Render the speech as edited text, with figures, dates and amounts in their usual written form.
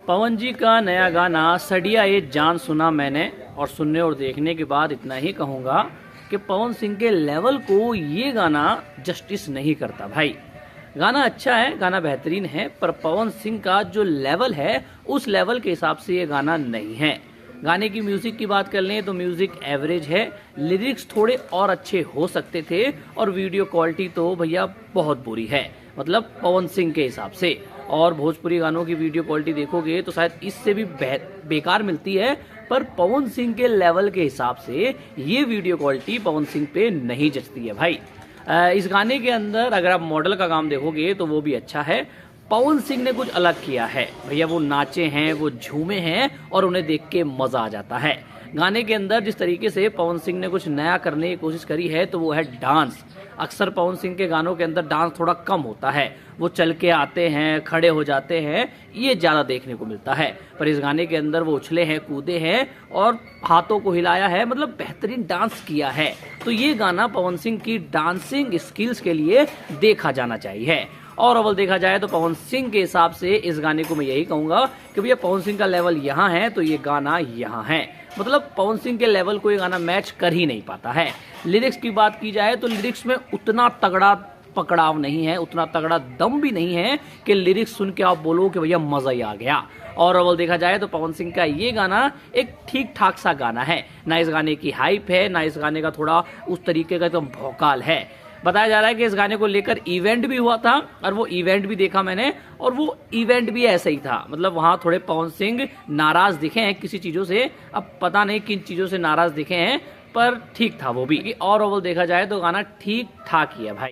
पवन जी का नया गाना सडिया ये जान सुना मैंने, और सुनने और देखने के बाद इतना ही कहूँगा कि पवन सिंह के लेवल को ये गाना जस्टिस नहीं करता भाई। गाना अच्छा है, गाना बेहतरीन है, पर पवन सिंह का जो लेवल है उस लेवल के हिसाब से ये गाना नहीं है। गाने की म्यूजिक की बात कर लें तो म्यूजिक एवरेज है, लिरिक्स थोड़े और अच्छे हो सकते थे, और वीडियो क्वालिटी तो भैया बहुत बुरी है, मतलब पवन सिंह के हिसाब से। और भोजपुरी गानों की वीडियो क्वालिटी देखोगे तो शायद इससे भी बेकार मिलती है, पर पवन सिंह के लेवल के हिसाब से ये वीडियो क्वालिटी पवन सिंह पे नहीं जचती है भाई। इस गाने के अंदर अगर आप मॉडल का काम देखोगे तो वो भी अच्छा है। पवन सिंह ने कुछ अलग किया है भैया, वो नाचे हैं, वो झूमे हैं, और उन्हें देख के मजा आ जाता है। गाने के अंदर जिस तरीके से पवन सिंह ने कुछ नया करने की कोशिश करी है तो वो है डांस। अक्सर पवन सिंह के गानों के अंदर डांस थोड़ा कम होता है, वो चल के आते हैं, खड़े हो जाते हैं, ये ज़्यादा देखने को मिलता है। पर इस गाने के अंदर वो उछले हैं, कूदे हैं और हाथों को हिलाया है, मतलब बेहतरीन डांस किया है। तो ये गाना पवन सिंह की डांसिंग स्किल्स के लिए देखा जाना चाहिए। और अव्वल देखा जाए तो पवन सिंह के हिसाब से इस गाने को मैं यही कहूंगा कि भैया पवन सिंह का लेवल यहाँ है तो ये गाना यहाँ है, मतलब पवन सिंह के लेवल को ये गाना मैच कर ही नहीं पाता है। लिरिक्स की बात की जाए तो लिरिक्स में उतना तगड़ा पकड़ाव नहीं है, उतना तगड़ा दम भी नहीं है कि लिरिक्स सुन के आप बोलो कि भैया मजा ही आ गया। और अव्वल देखा जाए तो पवन सिंह का ये गाना एक ठीक ठाक सा गाना है, ना इस गाने की हाइप है, ना इस गाने का थोड़ा उस तरीके का तो भौकाल है। बताया जा रहा है कि इस गाने को लेकर इवेंट भी हुआ था, और वो इवेंट भी देखा मैंने, और वो इवेंट भी ऐसा ही था, मतलब वहां थोड़े पवन सिंह नाराज दिखे हैं किसी चीजों से, अब पता नहीं किन चीजों से नाराज दिखे हैं, पर ठीक था वो भी। और ओवरऑल देखा जाए तो गाना ठीक ठाक ही है भाई।